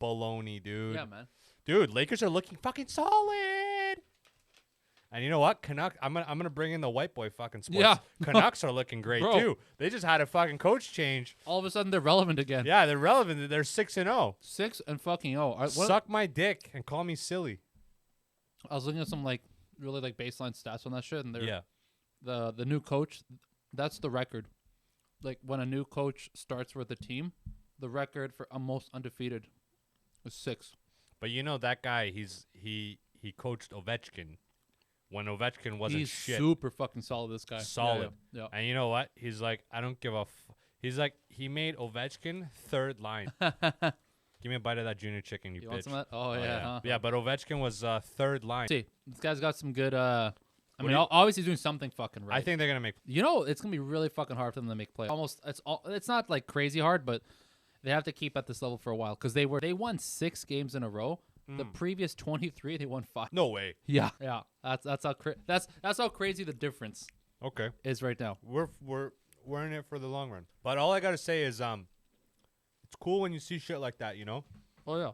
baloney, dude. Yeah, man. Dude, Lakers are looking fucking solid. And you know what? Canucks. I'm gonna bring in the white boy fucking sports. Yeah. Canucks are looking great Bro. too. They just had a fucking coach change. All of a sudden, they're relevant again. Yeah, they're relevant. They're 6-0. 6 and fucking 0. Suck my dick and call me silly. I was looking at some like really like baseline stats on that shit, and they're Yeah. the new coach. That's the record. Like when a new coach starts with a team, the record for a most undefeated is 6. But you know that guy. He coached Ovechkin when Ovechkin wasn't He's shit. super fucking solid. This guy. Solid. Yeah. And you know what? He's like, I don't give a. He's like, he made Ovechkin third line. Give me a bite of that junior chicken, you You bitch. want some of that? Oh, yeah. Huh? Yeah, but Ovechkin was third line. See, this guy's got some good. I What mean, do you- obviously he's doing something fucking right. I think they're gonna make. You know, it's gonna be really fucking hard for them to make playoffs. It's not like crazy hard, but they have to keep at this level for a while because they won 6 games in a row. The previous 23, they won 5. No way. Yeah. That's how crazy the difference Okay. is right now. We're in it for the long run. But all I gotta say is it's cool when you see shit like that, you know? Oh yeah,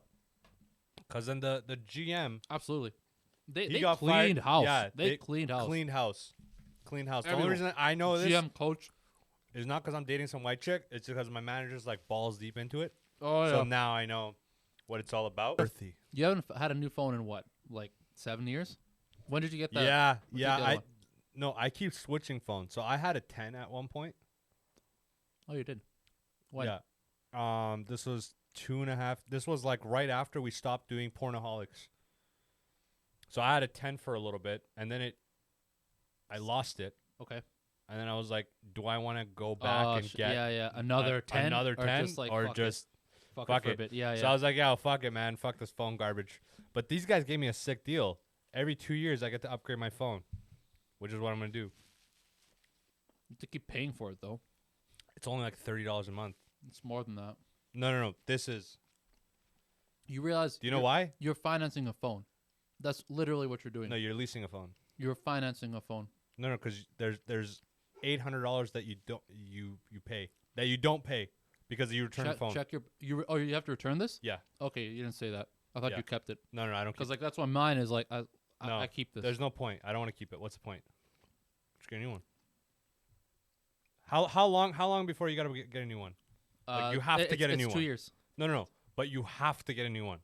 Cause then the GM absolutely. he They got cleaned fired. house. Yeah, they cleaned house. Cleaned house. Cleaned house. The Everyone. only reason I know this GM coach. is not because I'm dating some white chick. It's because my manager's like balls deep into it. Oh yeah. So now I know what it's all about. Earthy. You haven't had a new phone in what, like 7 years? When did you get that? Yeah, When did you yeah. get one? No, I keep switching phones. So I had a 10 at one point. Oh, you did. When? Yeah. This was 2.5. This was like right after we stopped doing Pornaholics. So I had a 10 for a little bit, and then I lost it, Okay. and then I was like, do I want to go back and get another 10, another 10, just like or fuck just fuck fuck it for it. a bit. Yeah, So yeah. I was like, yeah, well, fuck it, man. Fuck this phone garbage. But these guys gave me a sick deal. Every 2 years, I get to upgrade my phone, which is what I'm going to do. You have to keep paying for it though. It's only like $30 a month. It's more than that. No. This is. You realize? Do you know why? You're financing a phone. That's literally what you're doing. No, you're leasing a phone. You're financing a phone. No, because there's $800 that you pay that you don't pay because you return the phone. Check you have to return this? Yeah. Okay, you didn't say that. I thought Yeah. you kept it. No, I don't. Because like that's why mine is like No, I keep this. There's no point. I don't want to keep it. What's the point? Just get a new one. How long before you gotta get a new one? Like you have to get a new It's one. 2 years. No. But you have to get a new one.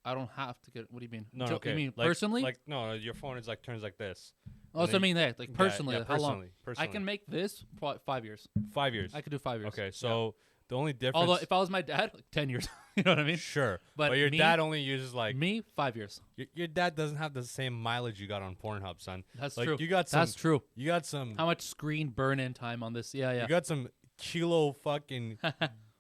I don't have to get. What do you mean? No, So- okay. You mean like, personally? Like no, your phone is like turns like this. Oh, so I then mean that. Like Yeah, personally, yeah, like, how long? personally. I can make this probably 5 years. 5 years. I could do 5 years. Okay, so the only difference. Although if I was my dad, like 10 years. You know what I mean? sure, But but your me- dad only uses like Me, 5 years. your dad doesn't have the same mileage you got on Pornhub, son. That's Like true. you got some. That's true. You got some. How much screen burn-in time on this? Yeah, yeah. You got some kilo fucking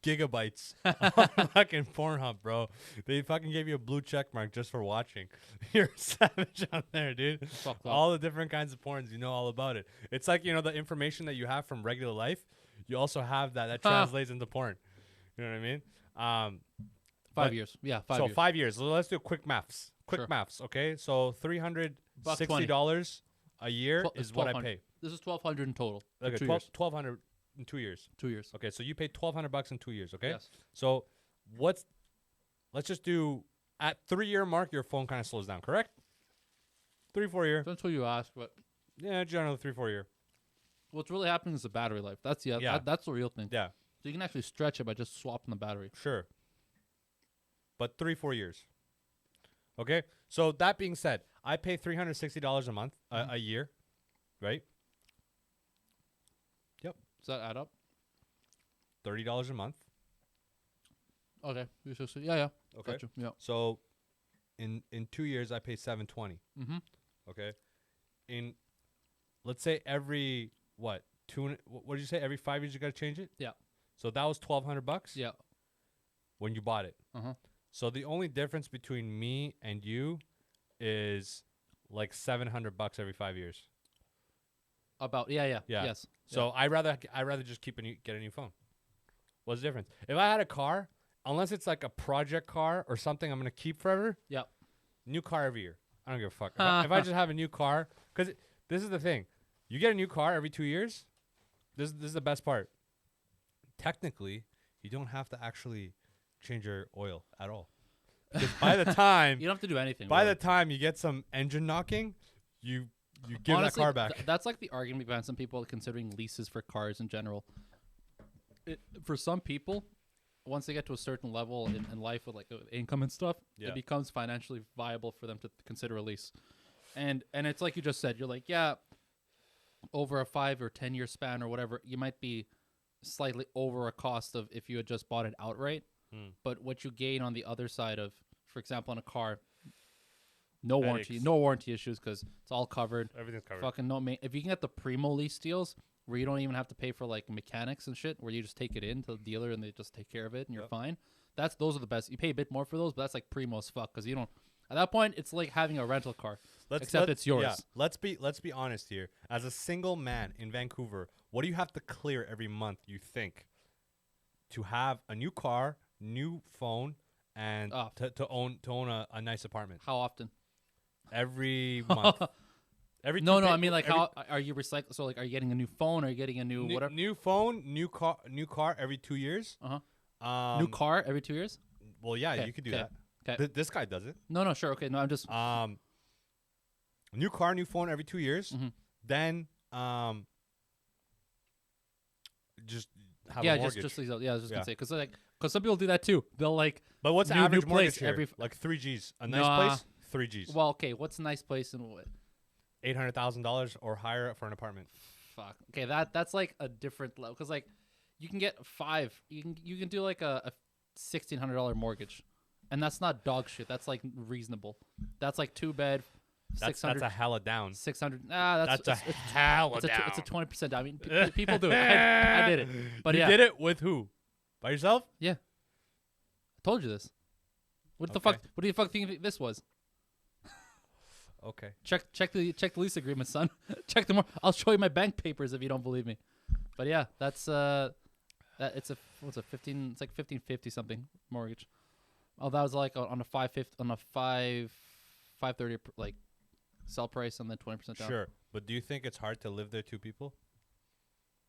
gigabytes on fucking Pornhub, bro. They fucking gave you a blue check mark just for watching. You're a savage on there, dude. Fucked up. All the different kinds of porns, you know all about it. It's like, you know, the information that you have from regular life, you also have that translates into porn. You know what I mean? 5 but- years. Yeah, 5 so years. 5 years. So let's do quick maths. Quick Sure. maths, okay? So $360 a year Twel- is what I 1200. pay. This is 1,200 in total. for Okay, 2 years. 1,200 in 2 years. 2 years. Okay, so you paid $1,200 in 2 years, okay? Yes. So let's just do at 3 year mark, your phone kind of slows down, correct? 3-4 year. That's what you ask, but Yeah, generally 3-4 year. what's really happening is the battery life. That's Yeah. that's the real thing. Yeah, So you can actually stretch it by just swapping the battery. sure. But 3-4 years. Okay? So that being said, I pay $360 a month, a year, right? Does that add up? $30 a month. Okay. Yeah. Okay. Gotcha. Yeah. So in 2 years I pay $720. Mm-hmm. Okay. In let's say every what did you say? Every 5 years you gotta change it? Yeah. So that was $1,200 Yeah. when you bought it. Uh-huh. So the only difference between me and you is like $700 every 5 years. About yeah. Yeah. Yes. So I'd rather just get a new phone. What's the difference? If I had a car, unless it's like a project car or something I'm gonna keep forever, Yeah. new car every year. I don't give a fuck. If I just have a new car, because this is the thing, you get a new car every 2 years. This is the best part. Technically, you don't have to actually change your oil at all. Because by the time You don't have to do anything. by really. the time you get some engine knocking, you give Honestly, that car back. That's like the argument behind some people considering leases for cars in general. For some people, once they get to a certain level in life with like income and stuff, Yeah. it becomes financially viable for them to consider a lease. And it's like you just said, you're like, yeah, over a 5 or 10 year span or whatever, you might be slightly over a cost of if you had just bought it outright. But what you gain on the other side of, for example, in a car, no Headaches. warranty issues because it's all covered. Everything's covered. Fucking no. If you can get the primo lease deals where you don't even have to pay for like mechanics and shit, where you just take it in to the dealer and they just take care of it and you're fine. Those are the best. You pay a bit more for those, but that's like primo as fuck because you don't. At that point, it's like having a rental car, except it's yours. Yeah, let's be honest here. As a single man in Vancouver, what do you have to clear every month? You think to have a new car, new phone, and to own a nice apartment How often? every month. Every No, two I pay- mean like every- how are you recycling? So like, are you getting a new phone? Are you getting a new whatever? new phone, new car every 2 years. New car every 2 years? Well, yeah, Okay, you could do okay, that. okay. This guy does it. No, sure, okay. No, I'm just New car, new phone every 2 years. Mhm. Then just have a mortgage. just lease out. Yeah, I was just Yeah. gonna say because some people do that too. They'll like But what's the new average mortgage place here? every Like 3 Gs. A nice Nah. place, 3 Gs. well, okay, what's a nice place and what? $800,000 or higher for an apartment. Fuck. Okay, that's like a different level because like you can get 5. You can do like a $1,600 mortgage, and that's not dog shit. That's like reasonable. That's like 2 bed, That's 600. a hella down. 600. That's That's a hella down. it's a 20%. I mean, people do it. I did it, but you yeah, did it with who? By yourself? yeah. I told you this. What the Okay. fuck? What do you fuck think this was? Okay. Check the lease agreement, son. Check the more. I'll show you my bank papers if you don't believe me. But yeah, that's it's a what's a 15? It's like 1550 something mortgage. Oh, that was like on a 550 on a 530 like sell price and then 20% down. Sure. But do you think it's hard to live there 2 people?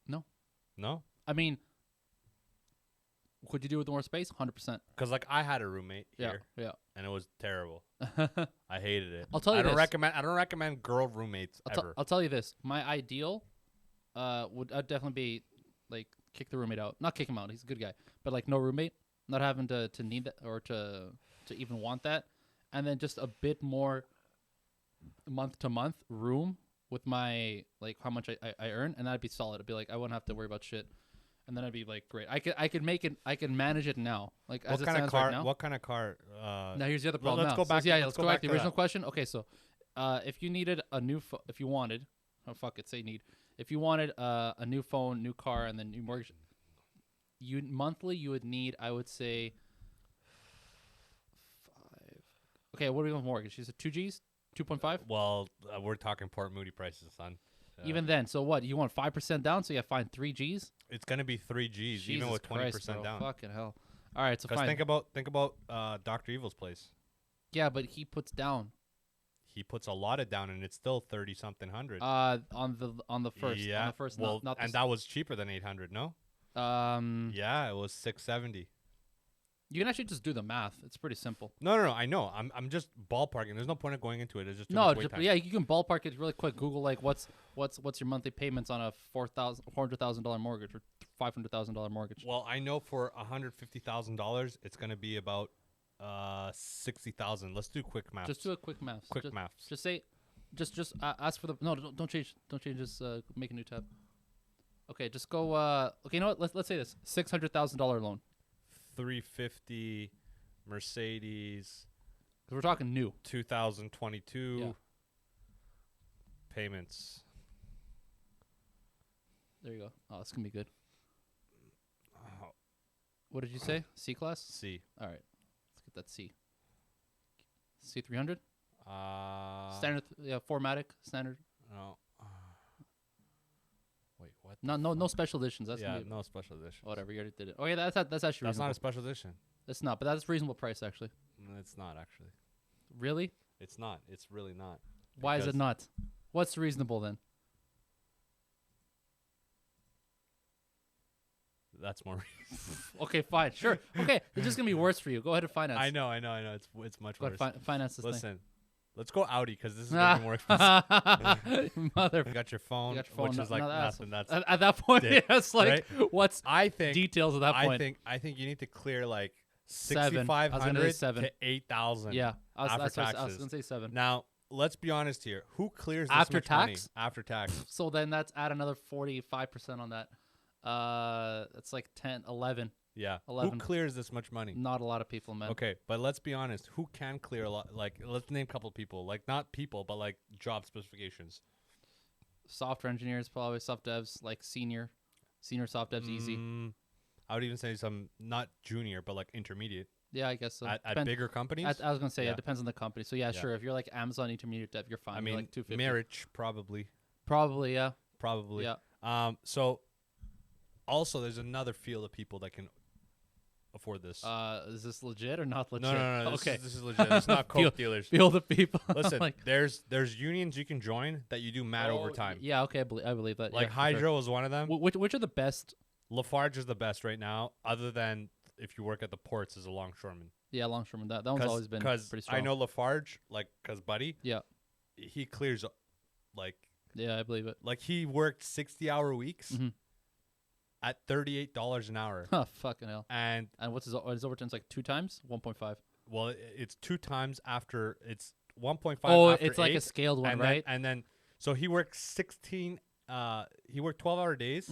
No. No? I mean, could you do with more space? 100%. Because like I had a roommate Yeah, here yeah. and it was terrible. I hated it. I'll tell you I don't this. I don't recommend girl roommates ever. I'll tell you this. My ideal would definitely be like kick the roommate out. Not kick him out. He's a good guy. But like no roommate. Not having to need that or to even want that. And then just a bit more month to month room with my like how much I earn, and that'd be solid. It'd be like I wouldn't have to worry about shit. And then I'd be like, great. I could make it. I can manage it now. Like as what it kind of stands car? right now. What kind of car? Now here's the other problem. let's now. go back. So, yeah, let's let's go back to the original that. question. Okay, so if you needed a new, if you wanted, oh fuck it, say need. If you wanted a new phone, new car, and then new mortgage, monthly you would need, I would say, 5. Okay, what are we going with mortgage? Is it 2 Gs, 2.5? Well, we're talking Port Moody prices, son. Even then, so what? You want 5% down, so you have to find 3 Gs. It's gonna be 3 Gs, even Jesus with 20% Christ, bro. down. Fucking hell. All right, so Because fine. think about Dr. Evil's place. Yeah, but he puts down. He puts a lot of down, and it's still 30 something hundred. On the first. Yeah. On the first. Well, not the and that was cheaper than 800. No. Yeah, it was 670. You can actually just do the math. It's pretty simple. No. I know. I'm just ballparking. There's no point of going into it. It's just too No, much wait time. yeah, you can ballpark it really quick. Google like what's your monthly payments on a $400,000 mortgage or $500,000 mortgage. Well, I know for $150,000, it's gonna be about 60,000. Let's do quick math. Just do a quick math. Quick maths. Just say, just ask for the no. Don't change. Just make a new tab. Okay, just go. Okay, you know what? Let's say this $600,000 loan. 350 Mercedes. 'Cause we're talking new. 2022 Yeah. payments. There you go. Oh, this can be good. Oh, What did you say? C class. C. All right, let's get that C. C300. Standard. Yeah, 4matic standard. No. Wait, what? No special editions. That's Yeah, gonna be, no special edition. whatever. You already did it. Oh yeah, that's actually That's reasonable. not a special edition. It's not, but that's a reasonable price actually. No, it's not actually. Really? It's not. It's really not. Why is it Because not? What's reasonable then? That's more. Okay, fine, sure. Okay, it's just gonna be worse for you. Go ahead and finance. I know. It's much worse. Finance this Listen, let's go Audi because this is gonna be more expensive. Mother. You got your phone, You got your phone, which is like nothing. That's at that point. dick, It's like right? what's I think details at that point. I think you need to clear like 7. I was gonna say 6,500 7. to 8,000. Yeah, after I was taxes. gonna say 7. Now let's be honest here. Who clears this After much money tax? after tax? So then that's add another 45% on that. It's like 10, 11. Yeah. 11. Who clears this much money? Not a lot of people, man. Okay, but let's be honest. Who can clear a lot? Like, let's name a couple people. Like, not people, but like job specifications. Software engineers, probably soft devs, like senior soft devs, easy. I would even say some not junior, but like intermediate. Yeah, I guess so. At bigger companies. I was gonna say Yeah. it depends on the company. So yeah, sure. If you're like Amazon intermediate dev, you're fine. I You're mean, like 250. marriage probably. Probably, yeah. Probably. Yeah. So also there's another field of people that can afford this. Is this legit or not legit? No. Okay. This is legit. It's not coke dealers. Feel the people. Listen, like, there's unions you can join that you do mad overtime. Yeah, okay, I believe that. Like yeah, Hydro sure. is one of them. Which are the best? Lafarge is the best right now, other than if you work at the ports as a longshoreman. Yeah, longshoreman. That one's always been pretty strong. I know Lafarge, like, cause Buddy. Yeah. He clears, like. Yeah, I believe it. Like he worked 60-hour weeks at $38 an hour. Huh, fucking hell. And what's his overtime? It's like 2 times, 1.5. Well, it's 2 times after. It's 1.5. Oh, after it's like 8, a scaled one, and right? Then so he worked 16. He worked 12-hour days,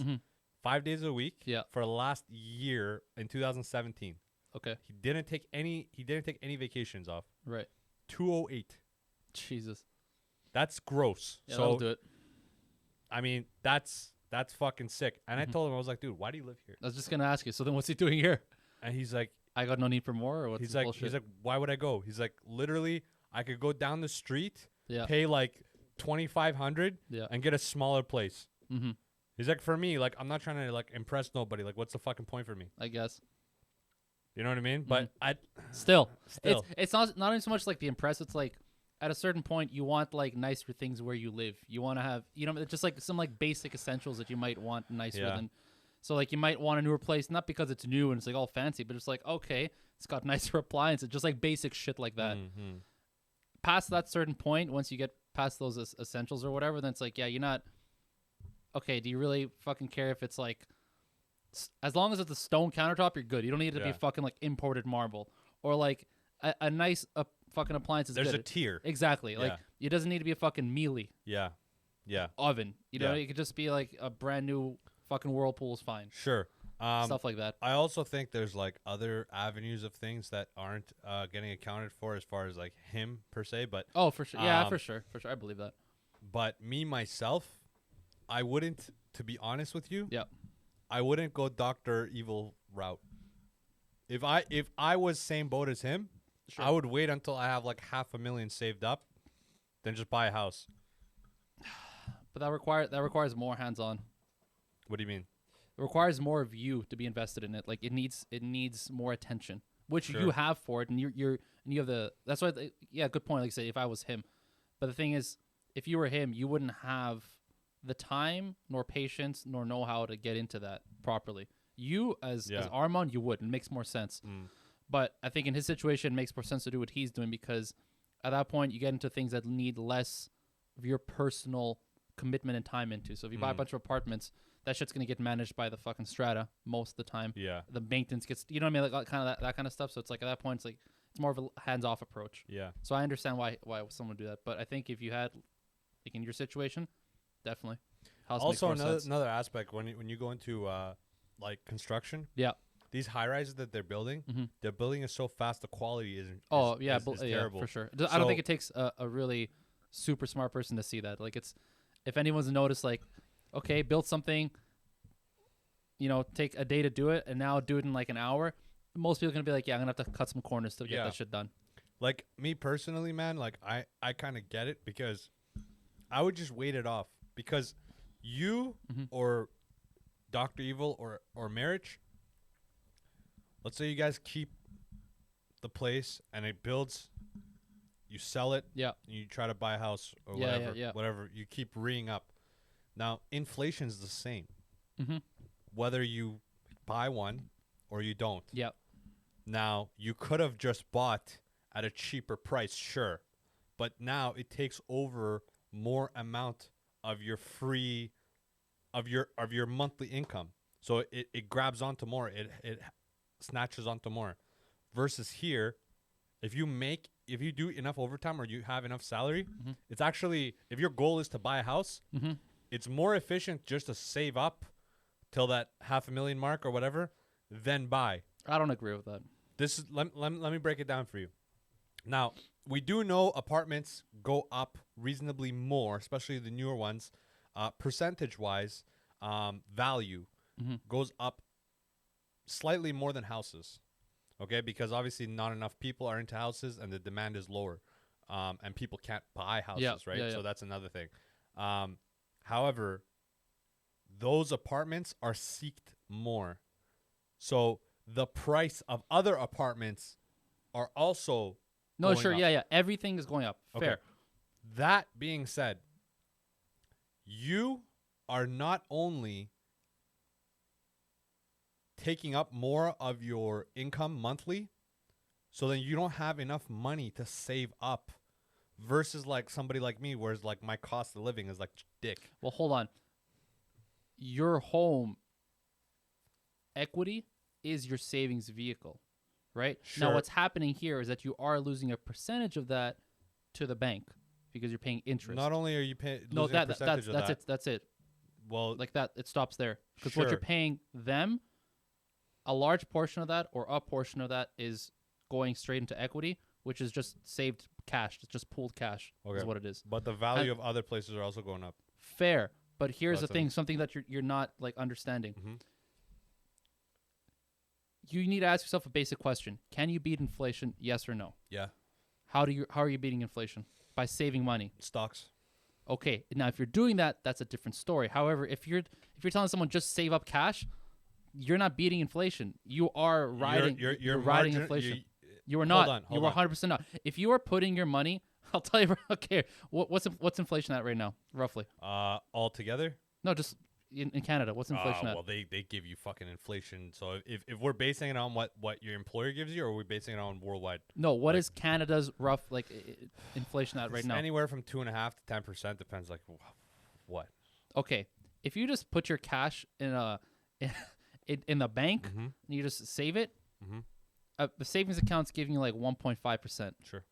5 days a week. Yeah. For the last year in 2017. Okay. He didn't take any vacations off. Right. 208. Jesus. That's gross. Yeah, so that'll do it. I mean, that's fucking sick. And I told him, I was like, dude, why do you live here? I was just gonna ask you. So then, what's he doing here? And he's like, I got no need for more, or what's he's his like, bullshit? why would I go? He's like, literally, I could go down the street, Yeah. pay like $2,500, Yeah. and get a smaller place. Mm-hmm. He's like, for me, like, I'm not trying to like impress nobody. Like, what's the fucking point for me? I guess. You know what I mean? But Still. Still. It's not even so much like the impress. It's like at a certain point you want like nicer things where you live. You want to have just like some like basic essentials that you might want nicer than. So like you might want a newer place, not because it's new and it's like all fancy, but it's like okay, it's got nicer appliances, just like basic shit like that. Mm-hmm. Past that certain point, once you get past those essentials or whatever, then it's like you're not. Okay, do you really fucking care if it's like? As long as it's a stone countertop, you're good. You don't need it to be fucking like imported marble or like a nice fucking appliance is There's good. a tier. Exactly. Like it doesn't need to be a fucking mealy oven. You know, it could just be like a brand new fucking Whirlpool is fine. Sure. Stuff like that. I also think there's like other avenues of things that aren't getting accounted for as far as like him per se. But for sure. Yeah, for sure. I believe that. But me myself, I wouldn't. To be honest with you. Yeah. I wouldn't go Dr. Evil route. If I was same boat as him, I would wait until I have like $500,000 saved up, then just buy a house. But that requires more hands-on. What do you mean? It requires more of you to be invested in it. Like it needs more attention, which you have for it, and you have the. That's why. Good point. Like I said, if I was him, but the thing is, if you were him, you wouldn't have the time nor patience nor know-how to get into that properly. You as Armand, you would. It makes more sense. But I think in his situation, it makes more sense to do what he's doing because at that point, you get into things that need less of your personal commitment and time into. So if you buy a bunch of apartments, that shit's going to get managed by the fucking strata most of the time. Yeah. The maintenance gets, you know what I mean? Like kind of that kind of stuff. So it's like at that point, it's more of a hands-off approach. Yeah. So I understand why someone would do that. But I think if you had, like in your situation, definitely. Also, another aspect when you go into like construction. Yeah. These high rises that they're building it so fast the quality is terrible. Yeah, for sure. I don't think it takes a really super smart person to see that. Like it's, if anyone's noticed, like, okay, build something, take a day to do it, and now do it in like an hour. Most people are gonna be like, yeah, I'm gonna have to cut some corners to get that shit done. Like me personally, man, like I kind of get it because I would just wait it off because you or Dr. Evil or Marriage. Let's say you guys keep the place and it builds, you sell it, and you try to buy a house or whatever. You keep re-ing up. Now, inflation's the same. Whether you buy one or you don't. Yep. Now, you could have just bought at a cheaper price, sure. But now it takes over more amount of your of your monthly income. So it grabs onto more. It snatches onto more. Versus here, if you do enough overtime or you have enough salary, it's actually, if your goal is to buy a house, it's more efficient just to save up till that $500,000 mark or whatever, then buy. I don't agree with that. This is let me break it down for you. Now, we do know apartments go up reasonably more, especially the newer ones, percentage-wise. Value goes up slightly more than houses, okay? Because obviously not enough people are into houses and the demand is lower, and people can't buy houses, right? Yeah. So that's another thing. However, those apartments are seeked more. So the price of other apartments are also going up. Yeah. Everything is going up. Okay. Fair. That being said, you are not only taking up more of your income monthly, so then you don't have enough money to save up, versus like somebody like me, whereas like my cost of living is like dick. Well, hold on. Your home equity is your savings vehicle, right? Sure. Now, what's happening here is that you are losing a percentage of that to the bank because you're paying interest. Not only are you paying no, a percentage of that. That's it. Well, Like that, it stops there because sure. what you're paying them, a large portion of that or a portion of that is going straight into equity, which is just saved cash. It's just pooled cash. Is what it is. But the value of other places are also going up. Fair, but here's the thing: something that you're not like understanding. You need to ask yourself a basic question: can you beat inflation? Yes or no? Yeah. How are you beating inflation? By saving money. Stocks. Okay, now if you're doing that, that's a different story. However, if you're telling someone just save up cash, you're not beating inflation. You are riding. You're riding inflation. You are not. You are 100% not. If you are putting your money, I'll tell you. Okay, what's inflation at right now, roughly? Altogether? No, just in Canada. What's inflation at? Well, they give you fucking inflation. So if we're basing it on what your employer gives you, or are we basing it on worldwide? No, what is Canada's rough inflation at right now? Anywhere from 2.5% to 10%, depends. Like what? Okay, if you just put your cash in in the bank and you just save it, the savings account's giving you like 1.5%. Sure.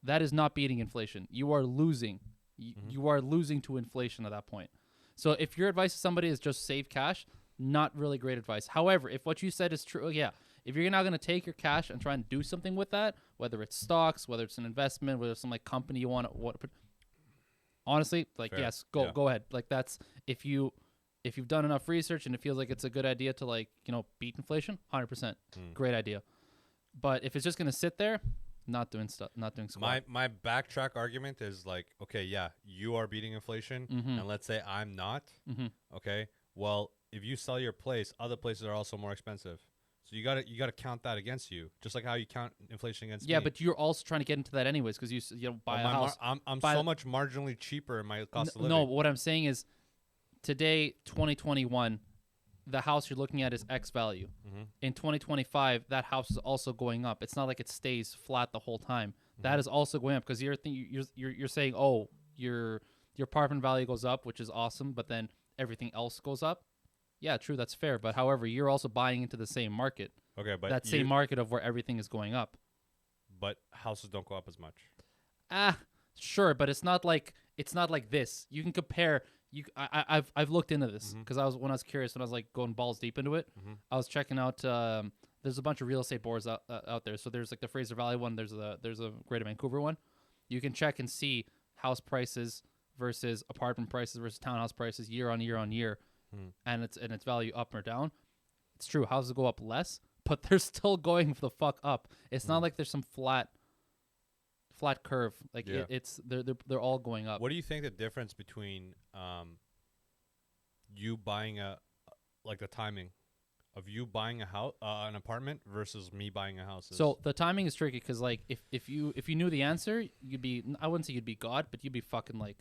That is not beating inflation. You are losing. You are losing to inflation at that point. So if your advice to somebody is just save cash, not really great advice. However, if what you said is true, if you're now going to take your cash and try and do something with that, whether it's stocks, whether it's an investment, whether it's some like company you want to put, honestly, like fair. Yes, go ahead. Like that's if you've done enough research and it feels like it's a good idea to like beat inflation, 100%, great idea. But if it's just going to sit there, not doing squat. My backtrack argument is like, okay, yeah, you are beating inflation, and let's say I'm not. Okay, well, if you sell your place, other places are also more expensive. So you gotta count that against you, just like how you count inflation against me. Yeah, but you're also trying to get into that anyways because you buy a house. I'm so much marginally cheaper in my cost of living. No, what I'm saying is, today, 2021. The house you're looking at is X value. In 2025, that house is also going up. It's not like it stays flat the whole time. That is also going up because you're saying, oh, your apartment value goes up, which is awesome, but then everything else goes up. Yeah, true, that's fair. But however, you're also buying into the same market. Okay, but that same market of where everything is going up. But houses don't go up as much. Sure, but it's not like this. You can compare. I've looked into this because when I was curious, when I was like going balls deep into it, I was checking out. There's a bunch of real estate boards out there. So there's like the Fraser Valley one. There's a Greater Vancouver one. You can check and see house prices versus apartment prices versus townhouse prices year on year, and its value up or down. It's true, houses go up less, but they're still going the fuck up. It's not like there's some flat curve. Like they're all going up. What do you think the difference between you buying the timing of you buying a house, an apartment versus me buying a house is? So the timing is tricky because like if you knew the answer, you'd be, I wouldn't say you'd be God, but you'd be fucking like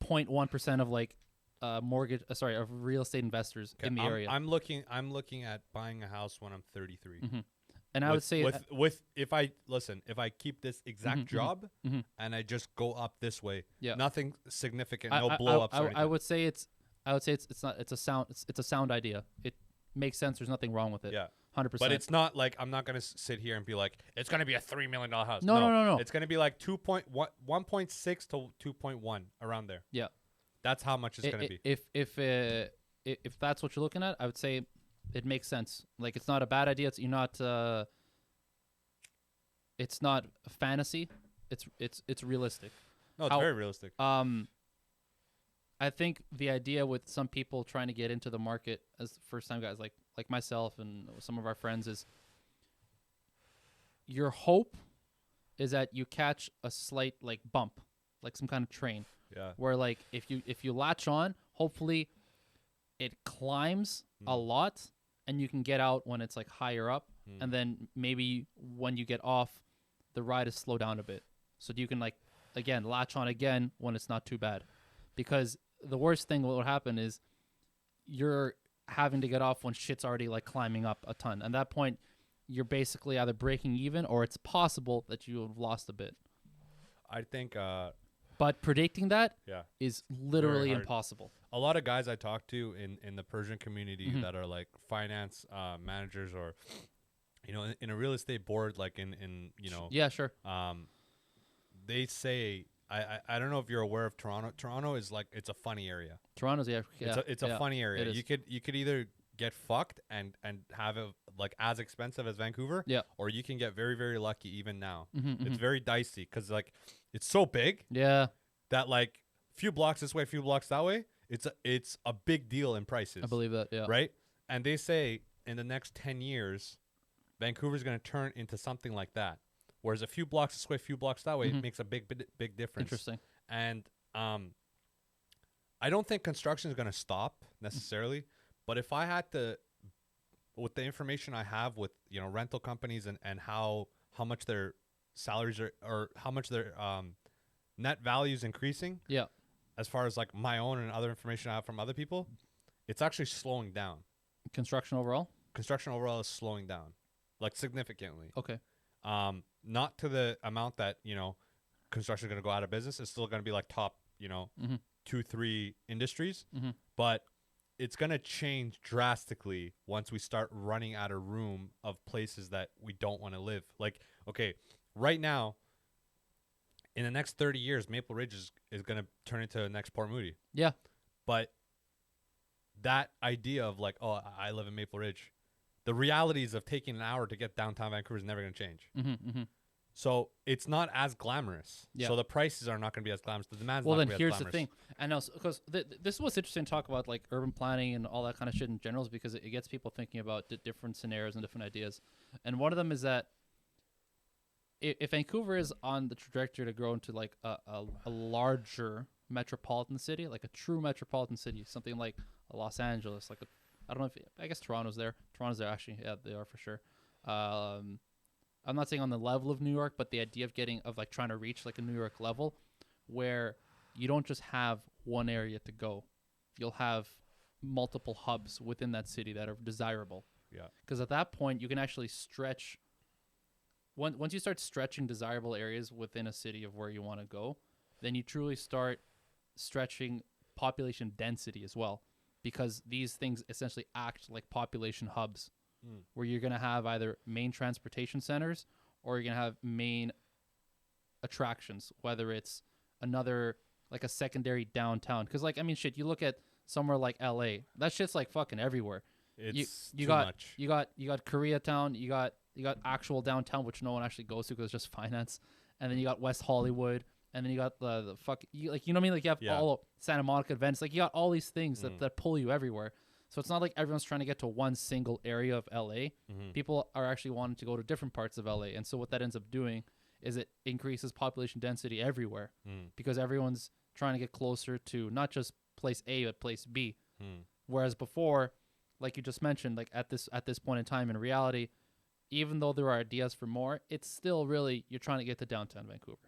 0.1% of like mortgage, of real estate investors in the area. I'm looking at buying a house when I'm 33. Mm-hmm. And I would say if I keep this exact job and I just go up this way, nothing significant, no blow ups. I would say it's not. It's a sound idea. It makes sense. There's nothing wrong with it. Yeah. 100%. But it's not like I'm not gonna sit here and be like it's gonna be a $3 million house. No. It's gonna be like 1.6 to 2.1 around there. Yeah. That's how much it's gonna be. If that's what you're looking at, I would say it makes sense. Like it's not a bad idea. It's not a fantasy. It's realistic. No, it's very realistic. I think the idea with some people trying to get into the market as first time guys like myself and some of our friends is your hope is that you catch a slight like bump, like some kind of train. Yeah. Where like if you latch on, hopefully it climbs a lot and you can get out when it's like higher up, and then maybe when you get off, the ride is slow down a bit, so you can like again latch on again when it's not too bad, because the worst thing what will happen is you're having to get off when shit's already like climbing up a ton. At that point, you're basically either breaking even or it's possible that you have lost a bit. I think. But predicting that is literally impossible. A lot of guys I talk to in the Persian community that are like finance managers or, in a real estate board, like in Yeah, sure. They say, I don't know if you're aware of Toronto. Toronto is like, it's a funny area. Toronto's, It's a funny area. You could either get fucked and have it like as expensive as Vancouver, or you can get very, very lucky even now. It's very dicey because like it's so big that like few blocks this way, few blocks that way, it's a big deal in prices. I believe that, right? And they say in the next 10 years Vancouver's going to turn into something like that, whereas a few blocks this way, few blocks that way, it makes a big difference. Interesting. And I don't think construction is going to stop necessarily. But if I had to, with the information I have with rental companies and how much their salaries are or how much their net value is increasing, as far as like my own and other information I have from other people, it's actually slowing down. Construction overall is slowing down, like significantly. Okay. Not to the amount that construction is going to go out of business. It's still going to be like top 2-3 industries, but it's going to change drastically once we start running out of room of places that we don't want to live. Like, okay, right now, in the next 30 years, Maple Ridge is going to turn into the next Port Moody. Yeah. But that idea of like, oh, I live in Maple Ridge, the realities of taking an hour to get downtown Vancouver is never going to change. So it's not as glamorous. Yeah. So the prices are not going to be as glamorous. The demand's not going to be as glamorous. Well, then here's the thing. I know, because this is what's interesting to talk about, like urban planning and all that kind of shit in general, is because it gets people thinking about different scenarios and different ideas. And one of them is that if Vancouver is on the trajectory to grow into like a larger metropolitan city, like a true metropolitan city, something like Los Angeles, like I don't know if I guess Toronto's there. Toronto's there actually. Yeah, they are for sure. I'm not saying on the level of New York, but the idea of trying to reach like a New York level where you don't just have one area to go. You'll have multiple hubs within that city that are desirable. Yeah. Because at that point, you can actually stretch. Once you start stretching desirable areas within a city of where you want to go, then you truly start stretching population density as well. Because these things essentially act like population hubs. Where you're going to have either main transportation centers or you're going to have main attractions, whether it's another, like a secondary downtown. Because, like, I mean, shit, you look at somewhere like LA, that shit's like fucking everywhere. It's you too much. You got Koreatown, you got actual downtown, which no one actually goes to because it's just finance. And then you got West Hollywood. And then you got the fuck, you know what I mean? Like, you have all Santa Monica events. Like, you got all these things that pull you everywhere. So it's not like everyone's trying to get to one single area of LA. People are actually wanting to go to different parts of LA. And so what that ends up doing is it increases population density everywhere because everyone's trying to get closer to not just place A, but place B. Whereas before, like you just mentioned, like at this point in time, in reality, even though there are ideas for more, it's still really, you're trying to get to downtown Vancouver.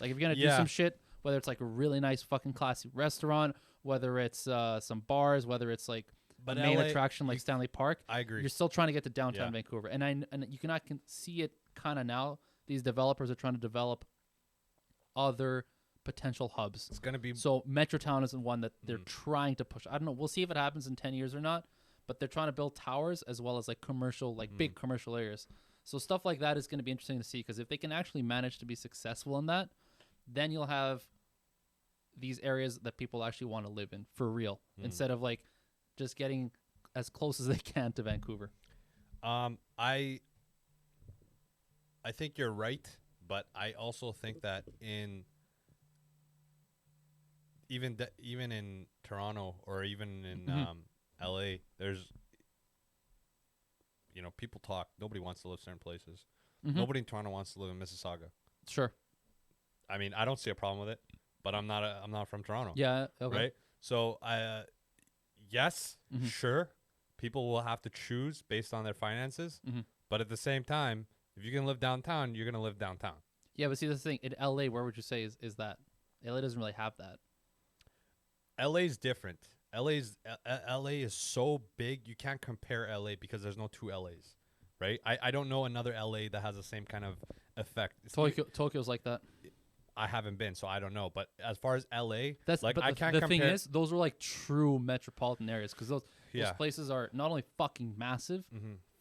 Like if you're going to do some shit, whether it's like a really nice fucking classy restaurant, whether it's some bars, whether it's like But a main LA attraction like Stanley Park. I agree. You're still trying to get to downtown Vancouver, and you can see it kind of now. These developers are trying to develop other potential hubs. It's gonna be so Metrotown isn't one that they're trying to push. I don't know. We'll see if it happens in 10 years or not. But they're trying to build towers as well as like commercial, like big commercial areas. So stuff like that is going to be interesting to see, because if they can actually manage to be successful in that, then you'll have these areas that people actually want to live in for real, instead of like just getting as close as they can to Vancouver. I think you're right, but I also think that even in Toronto or even in LA, there's, people talk. Nobody wants to live certain places. Nobody in Toronto wants to live in Mississauga. Sure. I mean, I don't see a problem with it, but I'm not from Toronto. Yeah. Okay. Right. So, yes, sure, people will have to choose based on their finances, but at the same time, if you can live downtown, you're gonna live downtown. Yeah, but see, the thing in LA, where would you say is that? LA doesn't really have that. LA's different. LA is so big, you can't compare LA because there's no two LAs, right? I don't know another LA that has the same kind of effect. Tokyo's like that. I haven't been, so I don't know. But as far as LA, that's like, I can't the compare. thing is, those are like true metropolitan areas, because those places are not only fucking massive,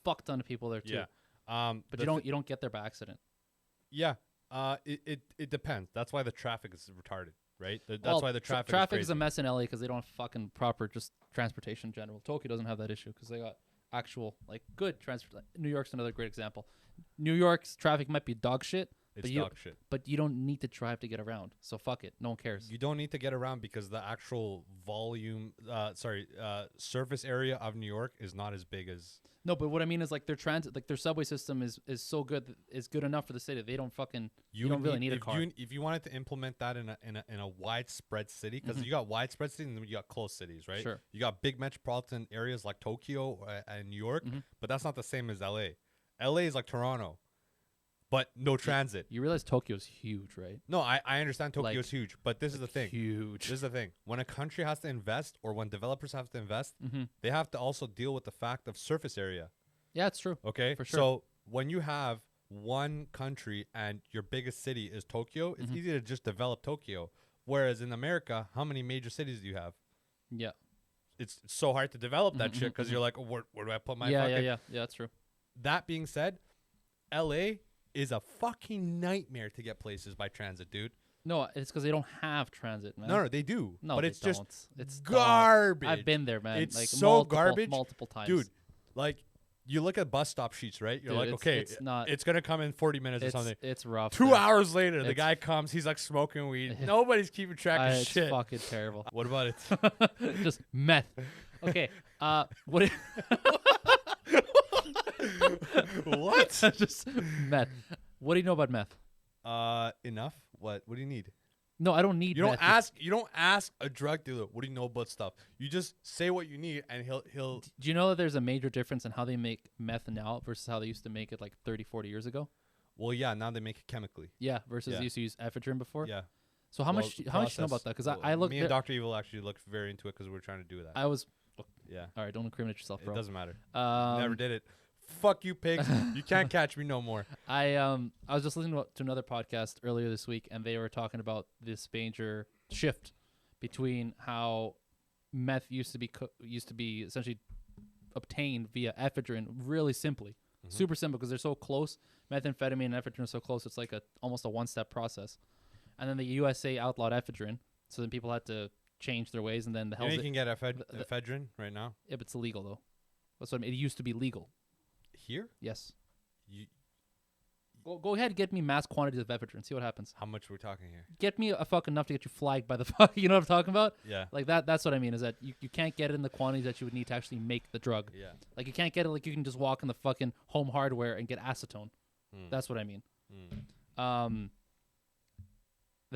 fuck ton of people there too. Yeah. But you don't get there by accident. Yeah. It depends. That's why the traffic is retarded. Right, that's why the traffic is a mess in LA, because they don't have fucking proper just transportation in general. Tokyo doesn't have that issue because they got actual like good transport. New York's another great example. New York's traffic might be dog shit. But you don't need to drive to get around. So fuck it. No one cares. You don't need to get around because the actual surface area of New York is not as big as. No, but what I mean is like their transit, like their subway system is so good, is good enough for the city. They don't fucking. You don't really need a car. If you wanted to implement that in a widespread city, because you got widespread cities and then you got close cities, right? Sure. You got big metropolitan areas like Tokyo and New York, but that's not the same as LA. LA is like Toronto. But no transit. You realize Tokyo's huge, right? No, I understand Tokyo's huge, but this is the thing. Huge. This is the thing. When a country has to invest, or when developers have to invest, they have to also deal with the fact of surface area. Yeah, it's true. Okay? For sure. So when you have one country and your biggest city is Tokyo, it's easy to just develop Tokyo. Whereas in America, how many major cities do you have? Yeah. It's so hard to develop that shit because you're like, oh, where do I put my fucking... Yeah, that's true. That being said, LA is a fucking nightmare to get places by transit, dude. No, it's because they don't have transit, man. No, they do. No, but they it's don't. Just it's garbage. I've been there, man. It's like so garbage, multiple times, dude. Like you look at bus stop sheets, right? You're like, okay, it's gonna come in 40 minutes or something. It's rough. 2 hours later, the guy comes. He's like smoking weed. Nobody's keeping track of shit. It's fucking terrible. What about it? Just meth. Okay. What? What? Just meth. What do you know about meth? Enough. What do you need? No, I don't need. You don't ask. You don't ask a drug dealer, "What do you know about stuff?" You just say what you need, and he'll. Do you know that there's a major difference in how they make meth now versus how they used to make it like 30, 40 years ago? Well, yeah. Now they make it chemically. Yeah. Versus they used to use ephedrine before. Yeah. So how much do you know about that? Because I looked. Me and Dr. Evil actually looked very into it because we were trying to do that. I was. Yeah. All right. Don't incriminate yourself, bro. It doesn't matter. Never did it. Fuck you, pigs. You can't catch me no more. I was just listening to another podcast earlier this week, and they were talking about this major shift between how meth used to be essentially obtained via ephedrine, really simply, super simple, because they're so close. Methamphetamine and ephedrine are so close; it's like almost a one-step process. And then the USA outlawed ephedrine, so then people had to change their ways, and then the you can get ephedrine right now. Yeah, but it's illegal though. That's what I mean. It used to be legal. Here? Yes. Go ahead and get me mass quantities of ephedrine. See what happens. How much are we talking here? Get me a fuck enough to get you flagged by the fuck. You know what I'm talking about? Yeah. Like that. That's what I mean. Is that you can't get it in the quantities that you would need to actually make the drug. Yeah. Like you can't get it like you can just walk in the fucking Home Hardware and get acetone. That's what I mean. The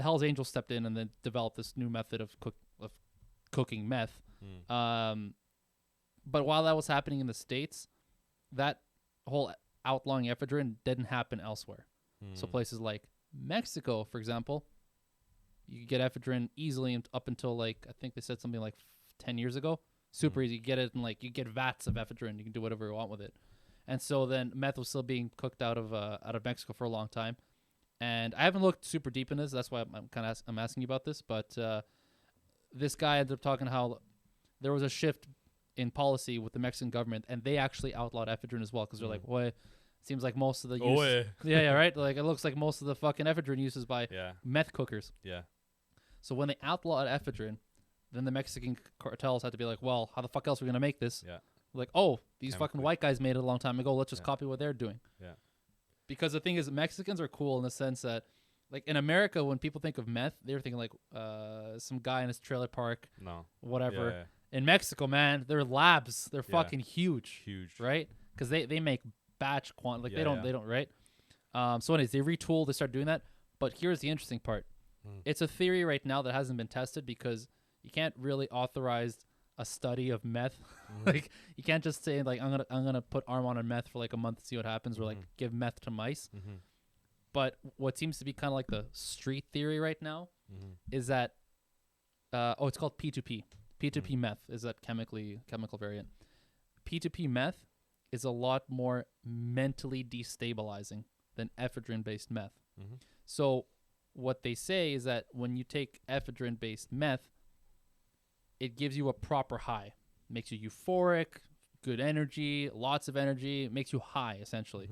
Hell's Angels stepped in and then developed this new method of cooking meth. But while that was happening in the States, that whole outlawing ephedrine didn't happen elsewhere. So places like Mexico, for example, you could get ephedrine easily up until like I think they said something like 10 years ago. Super easy. You get it and like you get vats of ephedrine. You can do whatever you want with it. And so then meth was still being cooked out of Mexico for a long time. And I haven't looked super deep in this. That's why I'm asking you about this. But this guy ended up talking how there was a shift in policy with the Mexican government, and they actually outlawed ephedrine as well because they're like, well, it seems like most of the use, right? Like it looks like most of the fucking ephedrine uses by meth cookers. Yeah. So when they outlawed ephedrine, then the Mexican cartels had to be like, well, how the fuck else are we gonna make this? Yeah. Like, oh, these fucking white guys made it a long time ago. Let's just copy what they're doing. Yeah. Because the thing is, Mexicans are cool in the sense that, like in America, when people think of meth, they're thinking like some guy in his trailer park, whatever. Yeah. In Mexico, man, they're labs. They're fucking huge, right? Because they make batch they don't, right? So anyways, they retool, they start doing that. But here's the interesting part. It's a theory right now that hasn't been tested because you can't really authorize a study of meth. Like you can't just say like I'm gonna put arm on meth for like a month to see what happens, or like give meth to mice. But what seems to be kind of like the street theory right now is that it's called P2P. P2P meth is that chemical variant. P2P meth is a lot more mentally destabilizing than ephedrine-based meth. So what they say is that when you take ephedrine-based meth, it gives you a proper high. Makes you euphoric, good energy, lots of energy. It makes you high, essentially.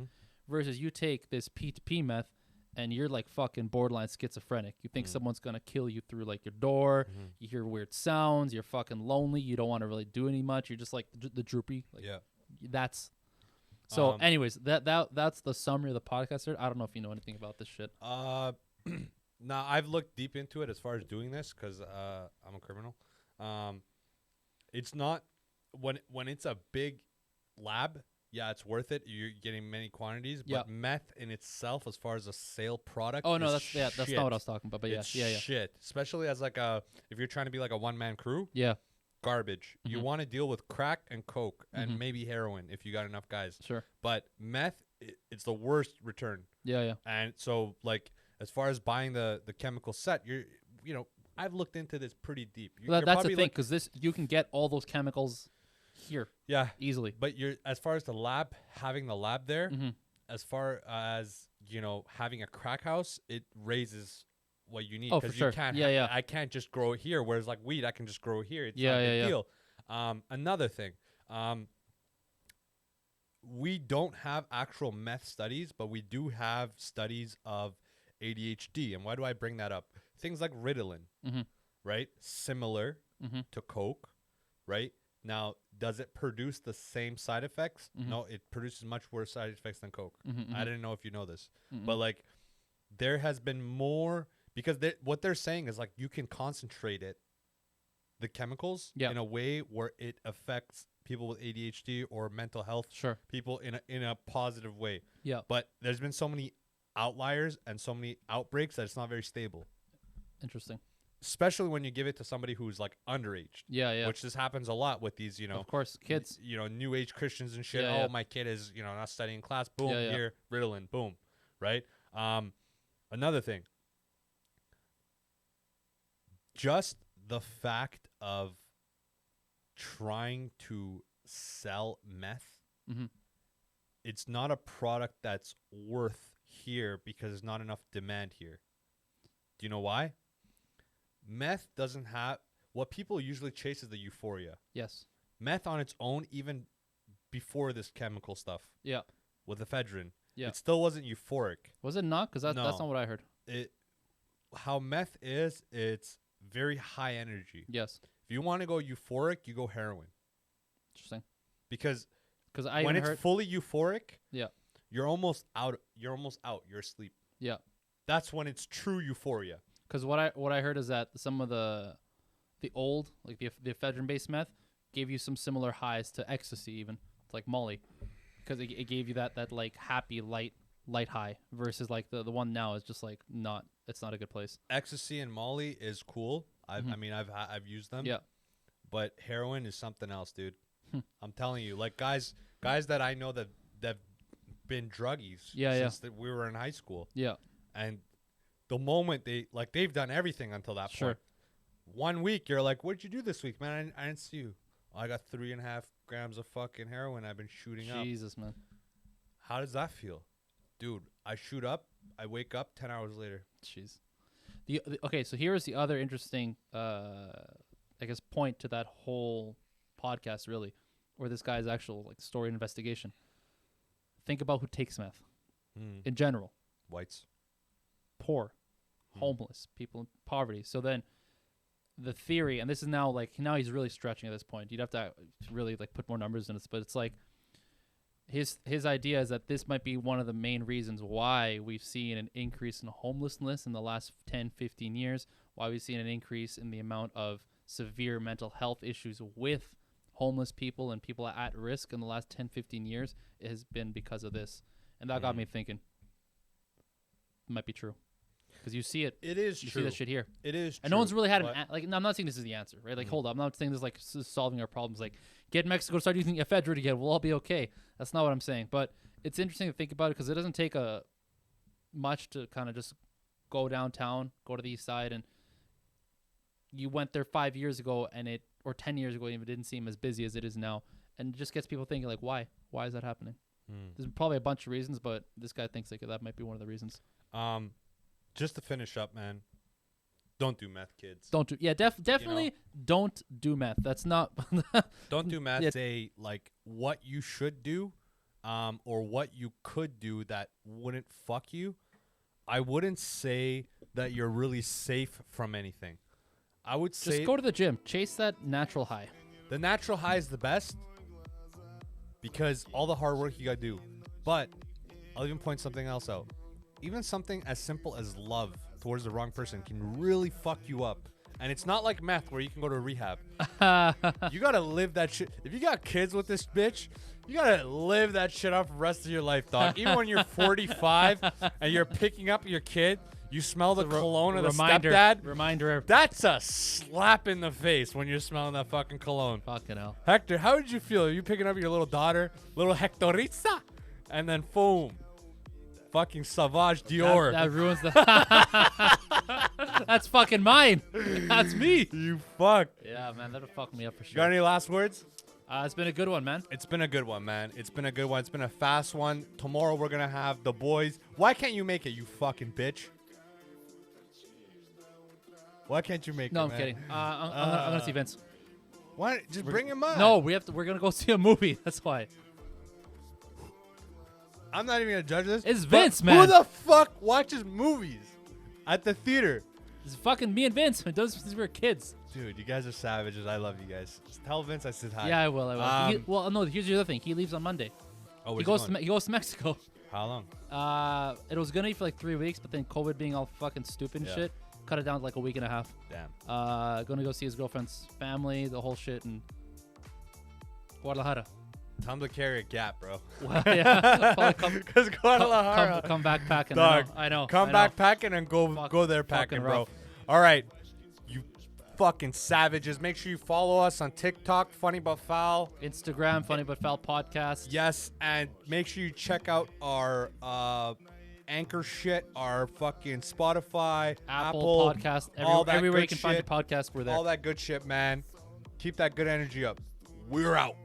Versus you take this P2P meth, and you're like fucking borderline schizophrenic. You think someone's going to kill you through like your door. You hear weird sounds. You're fucking lonely. You don't want to really do any much. You're just like the droopy. Like, that's... So anyways, that's the summary of the podcast here. I don't know if you know anything about this shit. Now, I've looked deep into it as far as doing this because I'm a criminal. It's not... When it's a big lab... Yeah, it's worth it. You're getting many quantities, but meth in itself, as far as a sale product, that's not what I was talking about. But it's shit. Especially as like if you're trying to be like a one-man crew, garbage. You want to deal with crack and coke and maybe heroin if you got enough guys. Sure. But meth, it's the worst return. Yeah. And so, like, as far as buying the chemical set, I've looked into this pretty deep. That's the thing, because you can get all those chemicals here easily, but as far as the lab, having the lab there, as far as having a crack house, it raises what you need, because you can't I can't just grow it here, whereas like weed I can just grow it here. It's not a big deal. Another thing, we don't have actual meth studies, but we do have studies of ADHD. And why do I bring that up? Things like Ritalin, right, similar to coke, right? Now, does it produce the same side effects? No, it produces much worse side effects than coke. I didn't know if you know this. But, like, there has been more... Because what they're saying is, like, you can concentrate the chemicals in a way where it affects people with ADHD or mental health people in a positive way. Yeah. But there's been so many outliers and so many outbreaks that it's not very stable. Interesting. Especially when you give it to somebody who's like underage. Yeah. Which this happens a lot with these, of course, kids. New age Christians and shit. My kid is, not studying class. Boom, here, Ritalin. Boom. Right? Another thing. Just the fact of trying to sell meth, it's not a product that's worth here because there's not enough demand here. Do you know why? Meth doesn't have... What people usually chase is the euphoria. Yes. Meth on its own, even before this chemical stuff. Yeah. With ephedrine. Yeah. It still wasn't euphoric. Was it not? Because that's not what I heard. How meth is, it's very high energy. Yes. If you want to go euphoric, you go heroin. Interesting. Because when it's fully euphoric, you're almost out. You're asleep. Yeah. That's when it's true euphoria. Because what I heard is that some of the old, like the ephedrine-based meth, gave you some similar highs to ecstasy, even like Molly, because it gave you that like happy light high, versus like the one now is just like it's not a good place. Ecstasy and Molly is cool. I've used them. Yeah. But heroin is something else, dude. I'm telling you, like guys that I know that been druggies since we were in high school. Yeah. And the moment they've done everything until that Sure. point. 1 week, you're like, what'd you do this week, man? I didn't see you. Oh, I got 3.5 grams of fucking heroin I've been shooting up. Jesus, man. How does that feel? Dude, I shoot up, I wake up 10 hours later. Jeez. Okay, so here is the other interesting, I guess, point to that whole podcast, really, or this guy's actual like story and investigation. Think about who takes meth in general. Whites. Poor, homeless, people in poverty. So then the theory, and this is now he's really stretching at this point. You'd have to really like put more numbers in it, but it's like his idea is that this might be one of the main reasons why we've seen an increase in homelessness in the last 10, 15 years, why we've seen an increase in the amount of severe mental health issues with homeless people and people at risk in the last 10, 15 years. It has been because of this. And that got me thinking, it might be true. Because you see it. It is you true. see that shit here. It is and true. no one's really had no, I'm not saying this is the answer, right? Like, hold up. I'm not saying this is like solving our problems. Like, get Mexico to start using ephedrine again. We'll all be okay. That's not what I'm saying. But it's interesting to think about it because it doesn't take much to kind of just go downtown, go to the east side, and you went there 5 years ago or 10 years ago, and it didn't seem as busy as it is now. And it just gets people thinking, like, why? Why is that happening? There's probably a bunch of reasons, but this guy thinks like that might be one of the reasons. Just to finish up, man, don't do meth, kids. Don't do definitely don't do meth. That's not don't do meth. Say like what you should do, or what you could do that wouldn't fuck you. I wouldn't say that you're really safe from anything. I would say just go to the gym, chase that natural high. The natural high is the best because all the hard work you gotta do. But I'll even point something else out. Even something as simple as love towards the wrong person can really fuck you up. And it's not like meth where you can go to rehab. You gotta live that shit. If you got kids with this bitch, you gotta live that shit up for the rest of your life, dog. Even when you're 45 and you're picking up your kid, you smell the cologne of the stepdad. Reminder. That's a slap in the face when you're smelling that fucking cologne. Fucking hell. Hector, how did you feel? Are you picking up your little daughter, little Hectorita? And then boom. Fucking Sauvage Dior. That ruins the... That's fucking mine. That's me. You fuck. Yeah, man, that'll fuck me up for sure. Got any last words? It's been a good one, man. It's been a good one, man. It's been a good one. It's been a fast one. Tomorrow we're going to have the boys. Why can't you make it, you fucking bitch? Why can't you make it, No, I'm man? kidding. I'm going to see Vince. Why? Just bring him on. No, we're going to go see a movie. That's why. I'm not even going to judge this. It's Vince, man. Who the fuck watches movies at the theater? It's fucking me and Vince. It does since we were kids. Dude, you guys are savages. I love you guys. Just tell Vince I said hi. Yeah, I will. Well, no, here's the other thing. He leaves on Monday. Oh, he goes to Mexico. How long? It was going to be for like 3 weeks, but then COVID being all fucking stupid and shit, cut it down to like a week and a half. Damn. Going to go see his girlfriend's family, the whole shit in Guadalajara. Time to carry a gap, bro. Well, yeah. Because Guadalajara. Come backpacking. Dog, I know. Come backpacking and go there packing, bro. rough. All right. You fucking savages. Make sure you follow us on TikTok, Funny But Foul. Instagram, Funny But Foul Podcast. Yes, and make sure you check out our Anchor shit, our fucking Spotify, Apple Podcast. Everywhere you can find your podcast, we're there. All that good shit, man. Keep that good energy up. We're out.